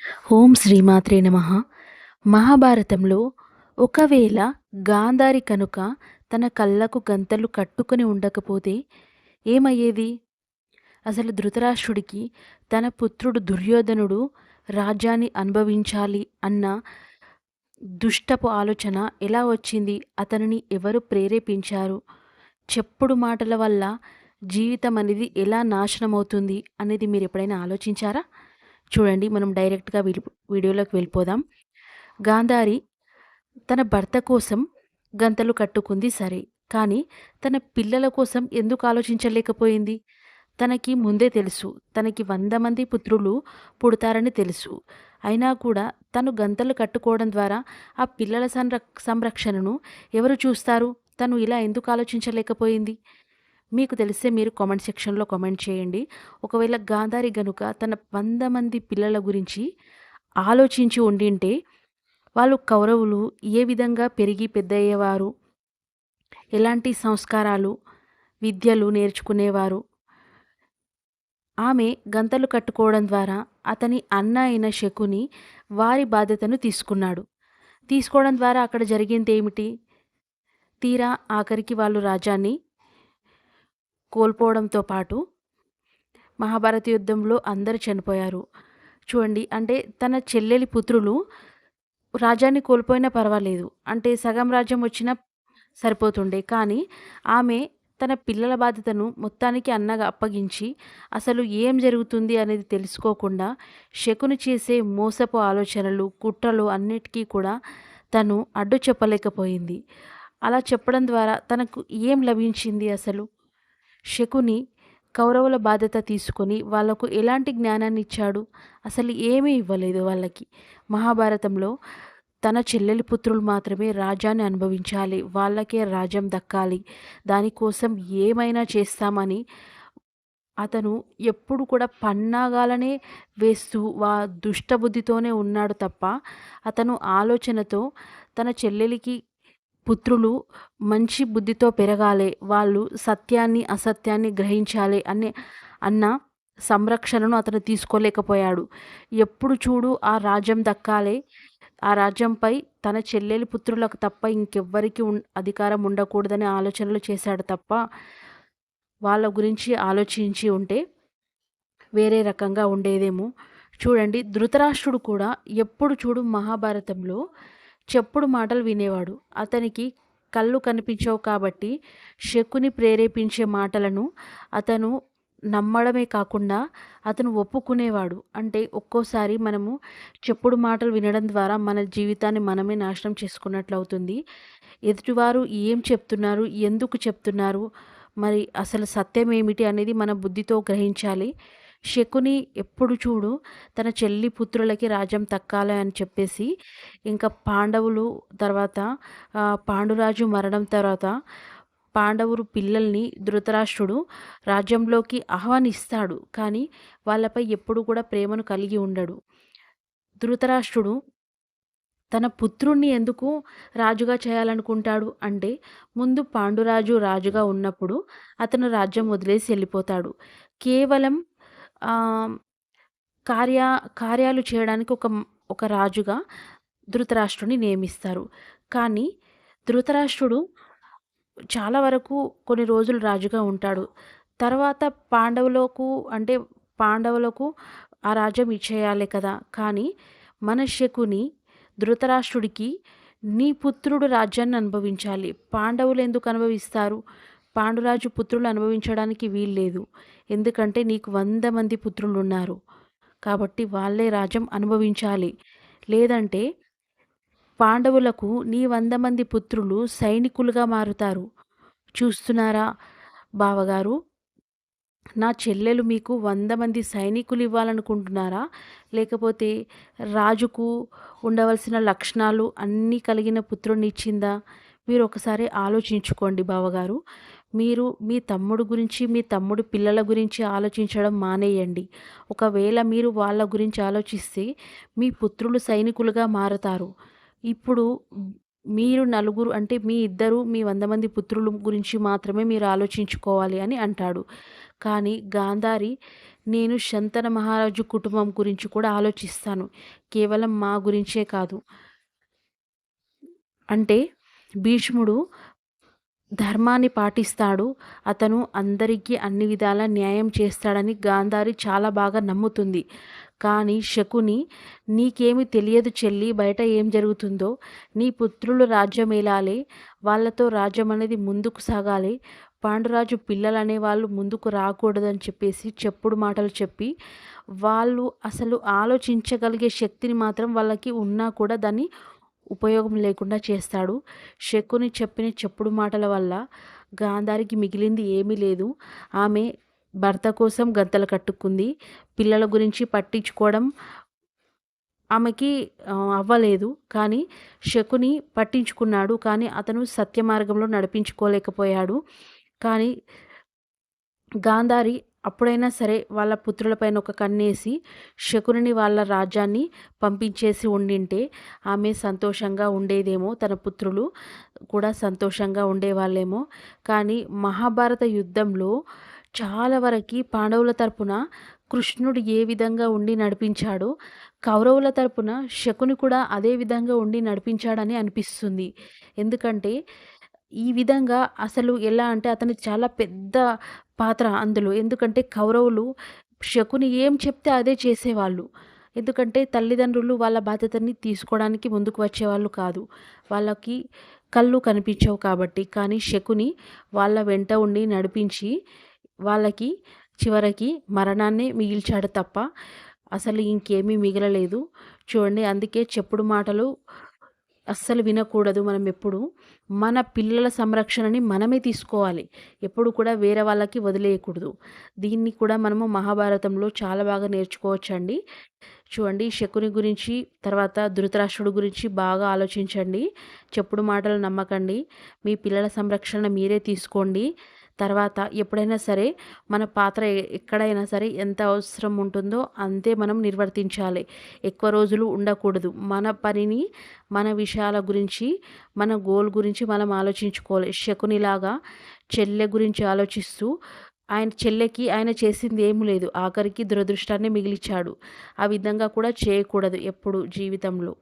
ఓం శ్రీమాత్రే నమః. మహాభారతంలో ఒకవేళ గాంధారి కనుక తన కళ్ళకు గంతలు కట్టుకొని ఉండకపోతే ఏమయ్యేది? అసలు ధృతరాష్ట్రుడికి తన పుత్రుడు దుర్యోధనుడు రాజ్యాన్ని అనుభవించాలి అన్న దుష్టపు ఆలోచన ఎలా వచ్చింది? అతనిని ఎవరు ప్రేరేపించారు? చెప్పుడు మాటల వల్ల జీవితం అనేది ఎలా నాశనమవుతుంది అనేది మీరు ఎప్పుడైనా ఆలోచించారా? చూడండి, మనం డైరెక్ట్‌గా వీడియోలోకి వెళ్ళిపోదాం. గాంధారి తన భర్త కోసం గంతలు కట్టుకుంది సరే. కానీ తన పిల్లల కోసం ఎందుకు ఆలోచించలేకపోయింది? తనకి ముందే తెలుసు. తనకి 100 మంది పుత్రులు పుడతారని తెలుసు. అయినా కూడా తను గంతలు కట్టుకోవడం ద్వారా ఆ పిల్లల సంరక్షణను ఎవరు చూస్తారు? తను ఇలా ఎందుకు ఆలోచించలేకపోయింది? మీకు తెలిస్తే మీరు కామెంట్ సెక్షన్‌లో కామెంట్ చేయండి. ఒకవేళ గాంధారి గనుక తన 100 మంది పిల్లల గురించి ఆలోచించి ఉండింటే వాళ్ళు కౌరవులు ఏ విధంగా పెరిగి పెద్దయ్యేవారు? ఎలాంటి సంస్కారాలు, విద్యలు నేర్చుకునేవారు? ఆమె గంతలు కట్టుకోవడం ద్వారా అతని అన్న అయిన శకుని వారి బాధ్యతను తీసుకున్నాడు. తీసుకోవడం ద్వారా అక్కడ జరిగిందేమిటి? తీరా ఆఖరికి వాళ్ళు రాజ్యాన్ని కోల్పోవడంతో పాటు మహాభారత యుద్ధంలో అందరూ చనిపోయారు. చూడండి, అంటే తన చెల్లెలి పుత్రులు రాజ్యాన్ని కోల్పోయినా పర్వాలేదు. అంటే సగం రాజ్యం వచ్చినా సరిపోతుండే. కానీ ఆమె తన పిల్లల బాధ్యతను మొత్తానికి అన్నగా అప్పగించి అసలు ఏం జరుగుతుంది అనేది తెలుసుకోకుండా శకుని చేసే మోసపు ఆలోచనలు, కుట్రలు అన్నిటికీ కూడా తను అడ్డు చెప్పలేకపోయింది. అలా చెప్పడం ద్వారా తనకు ఏం లభించింది అసలు? శకుని కౌరవుల బాధ్యత తీసుకొని వాళ్ళకు ఎలాంటి జ్ఞానాన్ని ఇచ్చాడు? అసలు ఏమీ ఇవ్వలేదు వాళ్ళకి. మహాభారతంలో తన చెల్లెలి పుత్రులు మాత్రమే రాజ్యాన్ని అనుభవించాలి, వాళ్ళకే రాజ్యం దక్కాలి, దానికోసం ఏమైనా చేస్తామని అతను ఎప్పుడు కూడా పన్నాగాలనే వేస్తూ దుష్టబుద్ధితోనే ఉన్నాడు తప్ప అతను ఆలోచనతో తన చెల్లెలికి పుత్రులు మంచి బుద్ధితో పెరగాలి, వాళ్ళు సత్యాన్ని అసత్యాన్ని గ్రహించాలి అన్న సంరక్షణను అతను తీసుకోలేకపోయాడు. ఎప్పుడు చూడు ఆ రాజ్యం దక్కాలి, ఆ రాజ్యంపై తన చెల్లెలి పుత్రులకు తప్ప ఇంకెవ్వరికి అధికారం ఉండకూడదనే ఆలోచనలు చేశాడు తప్ప వాళ్ళ గురించి ఆలోచించి ఉంటే వేరే రకంగా ఉండేదేమో. చూడండి, ధృతరాష్ట్రుడు కూడా ఎప్పుడు చూడు మహాభారతంలో చెప్పుడు మాటలు వినేవాడు. అతనికి కళ్ళు కనిపించవు కాబట్టి శకుని ప్రేరేపించే మాటలను అతను నమ్మడమే కాకుండా అతను ఒప్పుకునేవాడు. అంటే ఒక్కోసారి మనము చెప్పుడు మాటలు వినడం ద్వారా మన జీవితాన్ని మనమే నాశనం చేసుకున్నట్లు అవుతుంది. ఎదుటివారు ఏం చెప్తున్నారు, ఎందుకు చెప్తున్నారు, మరి అసలు సత్యం ఏమిటి అనేది మన బుద్ధితో గ్రహించాలి. శకుని ఎప్పుడు చూడు తన చెల్లి పుత్రులకి రాజ్యం దక్కాలి అని చెప్పేసి ఇంకా పాండవులు తర్వాత పాండురాజు మరణం తర్వాత పాండవులు పిల్లల్ని ధృతరాష్ట్రుడు రాజ్యంలోకి ఆహ్వానిస్తాడు. కానీ వాళ్ళపై ఎప్పుడు కూడా ప్రేమను కలిగి ఉండడు. ధృతరాష్ట్రుడు తన పుత్రుణ్ణి ఎందుకు రాజుగా చేయాలనుకుంటాడు అంటే ముందు పాండురాజు రాజుగా ఉన్నప్పుడు అతను రాజ్యం వదిలేసి వెళ్ళిపోతాడు. కేవలం ఆహ్, కార్య కార్యాలు చేయడానికి ఒక రాజుగా ధృతరాష్ట్రుడిని నియమిస్తారు. కానీ ధృతరాష్ట్రుడు చాలా వరకు కొన్ని రోజులు రాజుగా ఉంటాడు. తర్వాత అంటే పాండవులకు ఆ రాజ్యం ఇచ్చేయాలి కదా! కానీ మన శకుని ధృతరాష్ట్రుడికి నీ పుత్రుడు రాజ్యాన్ని అనుభవించాలి, పాండవులు ఎందుకు అనుభవిస్తారు? పాండురాజు పుత్రులు అనుభవించడానికి వీల్లేదు. ఎందుకంటే నీకు 100 మంది పుత్రులున్నారు. కాబట్టి వాళ్ళే రాజ్యం అనుభవించాలి. లేదంటే పాండవులకు నీ 100 మంది పుత్రులు సైనికులుగా మారుతారు. చూస్తున్నారా బావగారు, నా చెల్లెలు మీకు 100 మంది సైనికులు ఇవ్వాలనుకుంటున్నారా? లేకపోతే రాజుకు ఉండవలసిన లక్షణాలు అన్నీ కలిగిన పుత్రుడిని ఇచ్చిందా? మీరు ఒకసారి ఆలోచించుకోండి బావగారు. మీరు మీ తమ్ముడు గురించి, మీ తమ్ముడు పిల్లల గురించి ఆలోచించడం మానేయండి. ఒకవేళ మీరు వాళ్ళ గురించి ఆలోచిస్తే మీ పుత్రులు సైనికులుగా మారతారు. ఇప్పుడు మీరు నలుగురు అంటే మీ ఇద్దరు మీ 100 మంది పుత్రుల గురించి మాత్రమే మీరు ఆలోచించుకోవాలి అని అంటాడు. కానీ గాంధారి నేను శంతన మహారాజు కుటుంబం గురించి కూడా ఆలోచిస్తాను. కేవలం మా గురించే కాదు. అంటే భీష్ముడు ధర్మాన్ని పాటిస్తాడు. అతను అందరికీ అన్ని విధాలా న్యాయం చేస్తాడని గాంధారి చాలా బాగా నమ్ముతుంది. కానీ శకుని, "నీకేమి తెలియదు చెల్లి, బయట ఏం జరుగుతుందో. నీ పుత్రులు రాజ్యమేలాలి. వాళ్ళతో రాజ్యం అనేది ముందుకు సాగాలి. పాండురాజు పిల్లలనే వాళ్ళు ముందుకు రాకూడదని" చెప్పేసి చెప్పుడు మాటలు చెప్పి, వాళ్ళు అసలు ఆలోచించగలిగే శక్తిని మాత్రం వాళ్ళకి ఉన్నా కూడా దాన్ని ఉపయోగం లేకుండా చేస్తాడు. శకుని చెప్పిన చెప్పుడు మాటల వల్ల గాంధారికి మిగిలింది ఏమీ లేదు. ఆమె భర్త కోసం గంతలు కట్టుకుంది. పిల్లల గురించి పట్టించుకోవడం ఆమెకి అవ్వలేదు. కానీ శకుని పట్టించుకున్నాడు. కానీ అతను సత్య మార్గంలో నడిపించుకోలేకపోయాడు. కానీ గాంధారి అప్పుడైనా సరే వాళ్ళ పుత్రులపైన ఒక కన్నేసి శకునిని వాళ్ళ రాజ్యాన్ని పంపించేసి ఉండింటే ఆమె సంతోషంగా ఉండేదేమో, తన పుత్రులు కూడా సంతోషంగా ఉండేవాళ్ళేమో. కానీ మహాభారత యుద్ధంలో చాలా వరకు పాండవుల తరపున కృష్ణుడు ఏ విధంగా ఉండి నడిపించాడో, కౌరవుల తరపున శకుని కూడా అదే విధంగా ఉండి నడిపించాడని అనిపిస్తుంది. ఎందుకంటే ఈ విధంగా అసలు ఎలా అంటే అతనికి చాలా పెద్ద పాత్ర అందులో. ఎందుకంటే కౌరవులు శకుని ఏం చెప్తే అదే చేసేవాళ్ళు. ఎందుకంటే తల్లిదండ్రులు వాళ్ళ బాధ్యతని తీసుకోవడానికి ముందుకు వచ్చేవాళ్ళు కాదు. వాళ్ళకి కళ్ళు కనిపించవు కాబట్టి. కానీ శకుని వాళ్ళ వెంట ఉండి నడిపించి వాళ్ళకి చివరికి మరణాన్నే మిగిల్చాడు తప్ప అసలు ఇంకేమీ మిగలలేదు. చూడండి, అందుకే చెప్పుడు మాటలు అస్సలు వినకూడదు. మనం ఎప్పుడు మన పిల్లల సంరక్షణని మనమే తీసుకోవాలి. ఎప్పుడు కూడా వేరే వాళ్ళకి వదిలేయకూడదు. దీన్ని కూడా మనము మహాభారతంలో చాలా బాగా నేర్చుకోవచ్చండి. చూడండి, శకుని గురించి, తర్వాత ధృతరాష్ట్రుడు గురించి బాగా ఆలోచించండి. చెప్పుడు మాటలు నమ్మకండి. మీ పిల్లల సంరక్షణ మీరే తీసుకోండి. తర్వాత ఎప్పుడైనా సరే మన పాత్ర ఎక్కడైనా సరే ఎంత అవసరం ఉంటుందో అంతే మనం నిర్వర్తించాలి. ఎక్కువ రోజులు ఉండకూడదు. మన పనిని, మన విషయాల గురించి, మన గోల్ గురించి మనం ఆలోచించుకోవాలి. శకునిలాగా చెల్లె గురించి ఆలోచిస్తూ ఆయన చెల్లెకి ఆయన చేసింది ఏమి లేదు. ఆఖరికి దురదృష్టాన్ని మిగిలిచ్చాడు. ఆ విధంగా కూడా చేయకూడదు ఎప్పుడు జీవితంలో.